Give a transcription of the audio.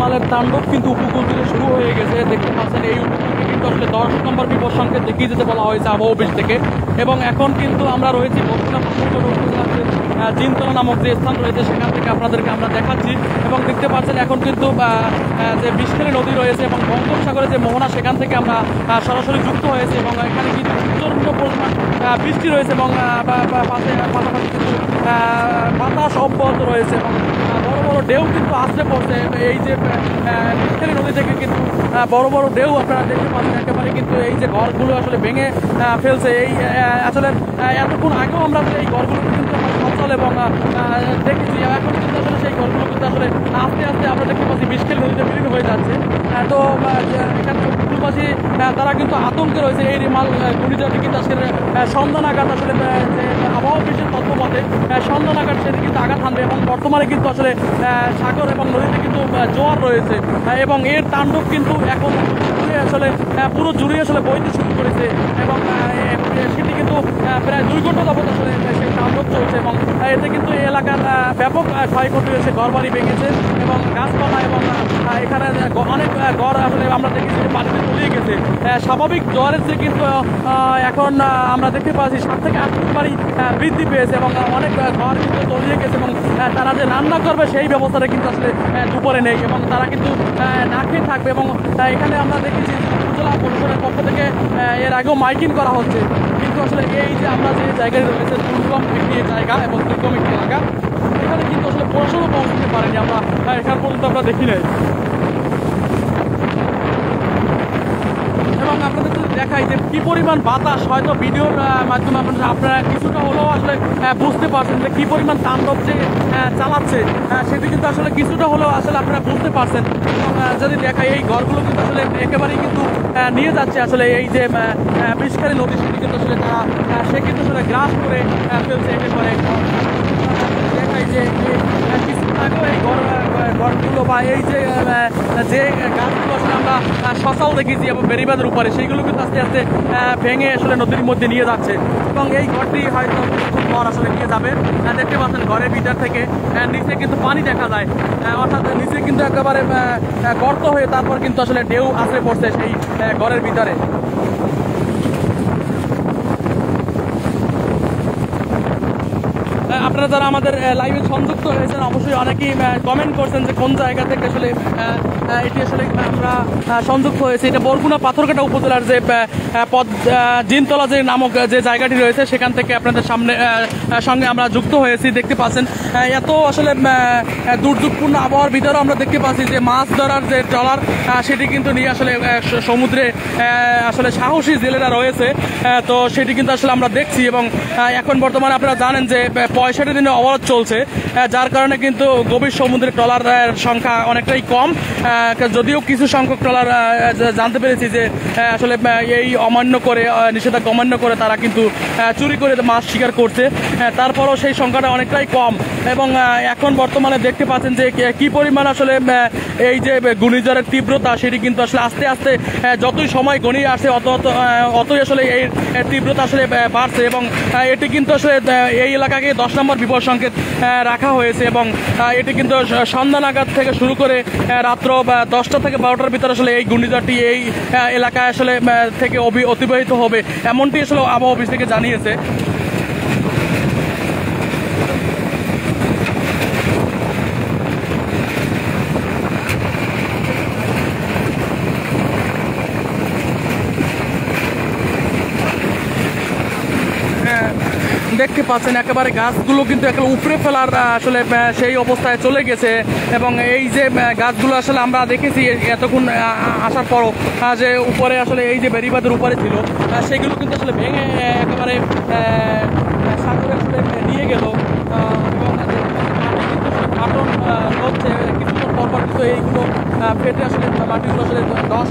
রিমালের তাণ্ডব কিন্তু উপকূল থেকে শুরু হয়ে গেছে। দেখতে পাচ্ছেন এই উপকূলকে কিন্তু আসলে 10 নম্বর বিপদ সংকেত দেখিয়ে যেতে বলা হয়েছে আবহাওয়া অফিস থেকে। এবং এখন কিন্তু আমরা রয়েছি বগুড়া উপজেলার জিনতলা নামক যে স্থান রয়েছে সেখান থেকে আপনাদেরকে আমরা দেখাচ্ছি। এবং দেখতে পাচ্ছেন এখন কিন্তু যে বিষখালী নদী রয়েছে এবং বঙ্গোপসাগরের যে মোহনা সেখান থেকে আমরা সরাসরি যুক্ত হয়েছি। এবং এখানে কিন্তু প্রচণ্ড পরিমাণ বৃষ্টি রয়েছে এবং পাশাপাশি কিন্তু বাতাস অব্যাহত রয়েছে এবং বড় বড় ঢেউ কিন্তু আসতে পড়ছে। এই যে বিষখালী নদী থেকে কিন্তু বড় বড় ঢেউ আপনারা দেখতে পাচ্ছেন একেবারে কিন্তু এই যে ঘরগুলো আসলে ভেঙে ফেলছে। এই আসলে এতক্ষণ আগেও আমরা এই ঘরগুলো কিন্তু সচল এবং দেখেছি। এখন কিন্তু আসলে সেই ঘরগুলো কিন্তু আসলে আস্তে আস্তে আমরা দেখতে পাচ্ছি বিষখালী নদীতে বিলীন হয়ে যাচ্ছে। তো এখানে উপকূলবাসী তারা কিন্তু আতঙ্কে রয়েছে। এই রিমাল ঘূর্ণিঝড়টি কিন্তু আজকের সন্ধ্যা নাগাদ আসলে আবহাওয়া অফিসের তথ্য মতে সন্ধ্যা নাগাদ সেটি কিন্তু আঘাত হানবে এবং বর্তমানে কিন্তু আসলে সাগর এবং নদীতে কিন্তু জোয়ার রয়েছে এবং এর তাণ্ডব কিন্তু এখন আসলে পুরো জুড়ে আসলে বইতে শুরু করেছে এবং সেটি কিন্তু প্রায় 2 ঘন্টা যাবত আসলে সেই তাণ্ডব চলছে। এবং এতে কিন্তু এলাকার ব্যাপক ক্ষয়ক্ষতি হয়েছে, ঘরবাড়ি ভেঙেছে এবং গাছপালা এবং এখানে অনেক ঘর আসলে আমরা দেখেছি যে পানিতে তলিয়ে গেছে। স্বাভাবিক জ্বরের যে কিন্তু এখন আমরা দেখতে পাচ্ছি 7 থেকে 8 ফুট বাড়ি বৃদ্ধি পেয়েছে এবং অনেক ঘর কিন্তু তলিয়ে গেছে এবং তারা যে রান্না করবে সেই ব্যবস্থাটা কিন্তু আসলে দুপুরে নেই এবং তারা কিন্তু না খেয়ে থাকবে। এবং এখানে আমরা দেখেছি উপজেলা পরিষদের পক্ষ থেকে এর আগেও মাইকিং করা হচ্ছে, কিন্তু আসলে এই যে আমরা যে জায়গায় রয়েছে দুর্গম একটি জায়গা এবং দুর্গম একটি এলাকা, এখানে কিন্তু আসলে পড়াশোনা পৌঁছতে পারেনি আমরা, এখান পর্যন্ত আমরা দেখি নাই। এবং আপনাদের যদি দেখাই যে কি পরিমাণ বাতাস, হয়তো ভিডিওর মাধ্যমে আপনারা কিছুটা হলেও আসলে বুঝতে পারছেন যে কি পরিমাণ তাণ্ডব যে চালাচ্ছে, সেটি কিন্তু আসলে কিছুটা হলেও আসলে আপনারা বুঝতে পারছেন। যদি দেখাই এই ঘরগুলো কিন্তু আসলে একেবারেই কিন্তু নিয়ে যাচ্ছে আসলে এই যে বিষখালী নদী, সেটি কিন্তু আসলে সে কিন্তু আসলে গ্রাস করে ফেলছে একেবারে। দেখাই যে কিছুদিন আগেও এই ঘরগুলো বা এই যে গাছগুলো আসলে আমরা সচল দেখেছি এবং বেড়িবাঁধের উপরে, সেইগুলো কিন্তু আস্তে আস্তে ভেঙে আসলে নদীর মধ্যে নিয়ে যাচ্ছে এবং এই ঘরটি হয়তো কিছুক্ষণ পর আসলে নিয়ে যাবে। দেখতে পাচ্ছেন ঘরের ভিতর থেকে নিচে কিন্তু পানি দেখা যায়, অর্থাৎ নিচে কিন্তু একেবারে গর্ত হয়ে তারপর কিন্তু আসলে ঢেউ আছড়ে পড়ছে সেই ঘরের ভিতরে। আপনারা যারা আমাদের লাইভে সংযুক্ত হয়েছেন অবশ্যই অনেকেই কমেন্ট করছেন যে কোন জায়গা থেকে আসলে এটি আসলে আমরা সংযুক্ত হয়েছে। এটা বরগুনা পাথরঘাটা উপজেলার যে জিনতলা যে নামক যে জায়গাটি রয়েছে সেখান থেকে আপনাদের সঙ্গে আমরা যুক্ত হয়েছি। দেখতে পাচ্ছেন এত আসলে দুর্যোগপূর্ণ আবহাওয়ার ভিতরেও আমরা দেখতে পাচ্ছি যে মাছ ধরার যে ট্রলার সেটি কিন্তু নিয়ে আসলে সমুদ্রে আসলে সাহসী জেলেরা রয়েছে, তো সেটি কিন্তু আসলে আমরা দেখছি। এবং এখন বর্তমানে আপনারা জানেন যে 65 দিনে অবরোধ চলছে, যার কারণে কিন্তু গভীর সমুদ্রে ট্রলারের সংখ্যা অনেকটাই কম। যদিও কিছু সংখ্যক ট্রলার জানতে পেরেছি যে আসলে এই অমান্য করে, নিষেধাজ্ঞা অমান্য করে তারা কিন্তু চুরি করে মাছ শিকার করছে, তারপরও সেই সংখ্যাটা অনেকটাই কম। এবং এখন বর্তমানে দেখতে পাচ্ছেন যে কি পরিমাণ আসলে এই যে ঘূর্ণিঝড়ের তীব্রতা, সেটি কিন্তু আসলে আস্তে আস্তে যতই সময় গণিয়ে আসছে অতই আসলে এই তীব্রতা আসলে বাড়ছে। এবং এটি কিন্তু আসলে এই এলাকাকে 10 নম্বর বিপদ সংকেত রাখা হয়েছে এবং এটি কিন্তু সন্ধ্যা নাগাদ থেকে শুরু করে রাত্র 10টা থেকে 12টার ভিতরে আসলে এই ঘূর্ণিঝড়টি এই এলাকায় আসলে থেকে অতিবাহিত হবে, এমনটি আসলে আবহাওয়া অফিস থেকে জানিয়েছে। দেখতে পাচ্ছেন একেবারে গাছগুলো কিন্তু একেবারে উপরে ফেলার আসলে সেই অবস্থায় চলে গেছে। এবং এই যে গাছগুলো আসলে আমরা দেখেছি এতক্ষণ আসার পরও যে উপরে আসলে এই যে বেড়িবাঁধের উপরে ছিল, সেগুলো কিন্তু আসলে ভেঙে একেবারে সাগরে আসলে নিয়ে গেল এবং ফাটন হচ্ছে কিছুক্ষণ পরপর কিন্তু এইগুলো ফেটে আসলে মাটিগুলো আসলে 10